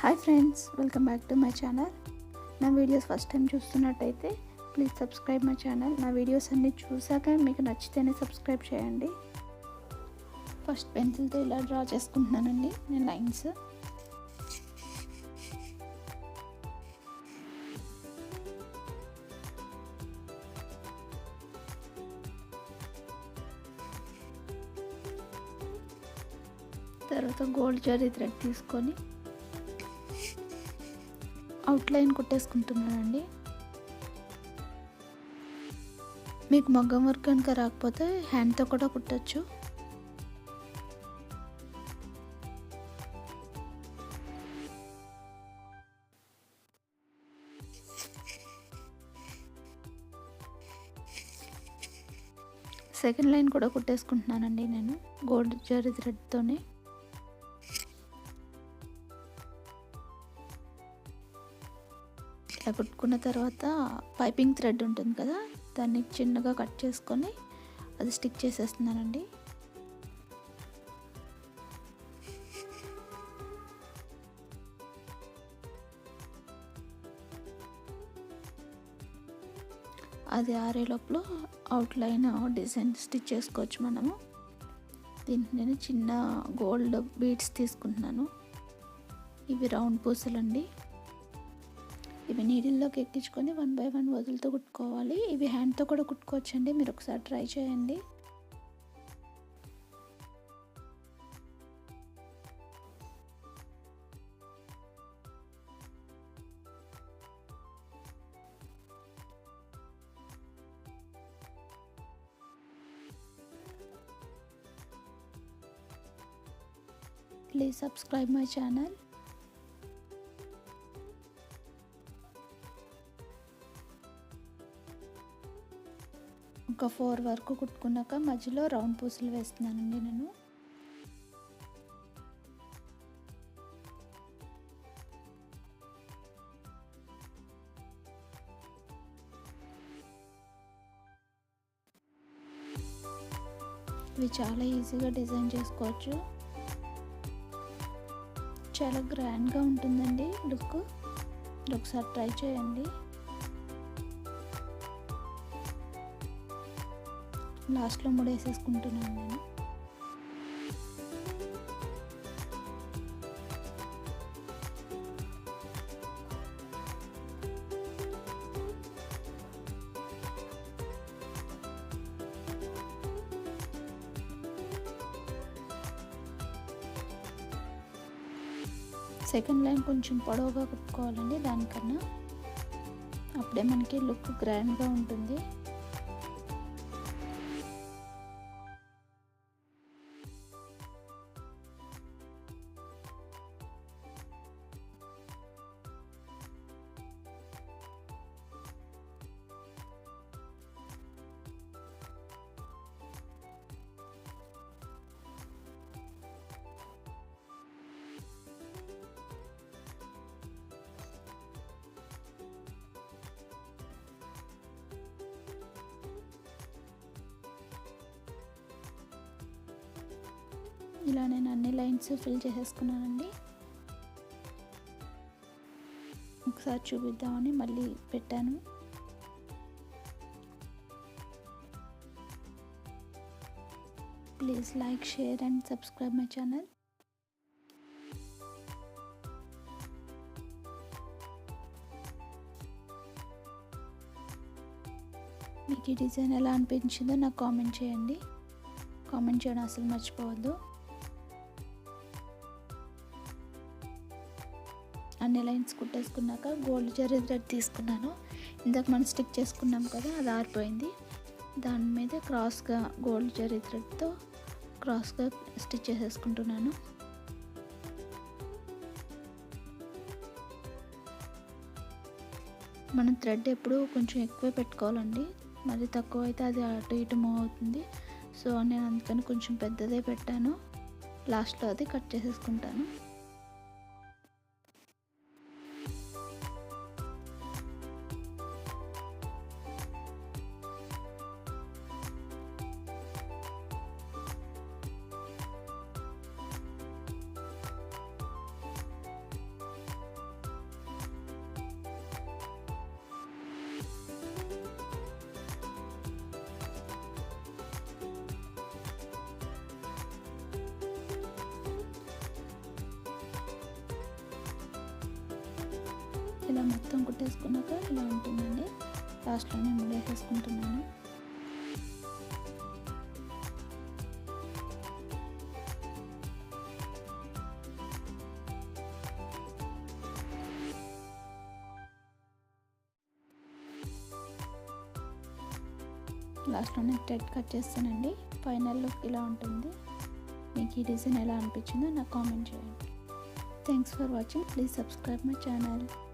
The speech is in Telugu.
Hi friends, welcome back to my channel. నా వీడియోస్ ఫస్ట్ టైం చూస్తున్నట్టయితే ప్లీజ్ సబ్స్క్రైబ్ మై ఛానల్. నా వీడియోస్ అన్నీ చూసాక మీకు నచ్చితేనే సబ్స్క్రైబ్ చేయండి. ఫస్ట్ పెన్సిల్తో ఇలా డ్రా చేసుకుంటున్నానండి నేను లైన్స్. తర్వాత గోల్డ్ జరీ థ్రెడ్ తీసుకొని అవుట్లైన్ కుట్టేసుకుంటున్నానండి. మీకు మగ్గం వర్క్ కనుక రాకపోతే హ్యాండ్తో కూడా కుట్టచ్చు. సెకండ్ లైన్ కూడా కుట్టేసుకుంటున్నానండి నేను గోల్డ్ జరీ థ్రెడ్తోనే. ఇలా కుట్టుకున్న తర్వాత పైపింగ్ థ్రెడ్ ఉంటుంది కదా, దాన్ని చిన్నగా కట్ చేసుకొని అది స్టిక్ చేసేస్తున్నానండి. అది ఆరే లోపల అవుట్లైన్ డిజైన్ స్టిచ్ చేసుకోవచ్చు మనము. దీనికి నేను చిన్న గోల్డ్ బీడ్స్ తీసుకుంటున్నాను. ఇవి రౌండ్ పూసలండి. ఇవి నీడిల్లోకి ఎక్కించుకొని 1 by 1 వదులుతూ కుట్టుకోవాలి. ఇవి హ్యాండ్తో కూడా కుట్టుకోవచ్చండి, మీరు ఒకసారి ట్రై చేయండి. Please subscribe my channel. ఒక 4 వరకు కుట్టుకున్నాక మధ్యలో రౌండ్ పూసలు వేస్తున్నానండి నేను. ఇవి చాలా ఈజీగా డిజైన్ చేసుకోవచ్చు. చాలా గ్రాండ్గా ఉంటుందండి లుక్. ఒకసారి ట్రై చేయండి. లాస్ట్లో ముడేసేసుకుంటున్నాను నేను. సెకండ్ లైన్ కొంచెం పొడవుగా కుట్టుకోవాలండి దానికన్నా, అప్పుడే మనకి లుక్ గ్రాండ్గా ఉంటుంది. ఇలా నేను అన్ని లైన్స్ ఫిల్ చేసేసుకున్నానండి. ఒకసారి చూపిద్దామని మళ్ళీ పెట్టాను. Please like, share and subscribe my channel. మీకు ఈ డిజైన్ ఎలా అనిపించిందో నాకు కామెంట్ చేయండి. కామెంట్ చేయడం అసలు మర్చిపోవద్దు. అన్ని లైన్స్ కుట్టేసుకున్నాక గోల్డ్ జరీ థ్రెడ్ తీసుకున్నాను. ఇందాక మనం స్టిక్ చేసుకున్నాం కదా, అది ఆరిపోయింది. దాని మీద క్రాస్గా గోల్డ్ జరీ థ్రెడ్తో క్రాస్గా స్టిచ్ చేసేసుకుంటున్నాను. మనం థ్రెడ్ ఎప్పుడు కొంచెం ఎక్కువే పెట్టుకోవాలండి, మరి తక్కువ అయితే అది అటు ఇటు మూవ్ అవుతుంది. సో నేను అందుకని కొంచెం పెద్దదే పెట్టాను. లాస్ట్లో అది కట్ చేసేసుకుంటాను. ఇలా మొత్తం కుట్టేసుకున్నాక ఇలా ఉంటుందండి. లాస్ట్లో నేను ముడేసేసుకుంటున్నాను. లాస్ట్లో నేను థ్రెడ్ కట్ చేస్తానండి. ఫైనల్ లుక్ ఇలా ఉంటుంది. మీకు ఈ డిజైన్ ఎలా అనిపించిందో నాకు కామెంట్ చేయండి. Thanks for watching. Please subscribe my channel.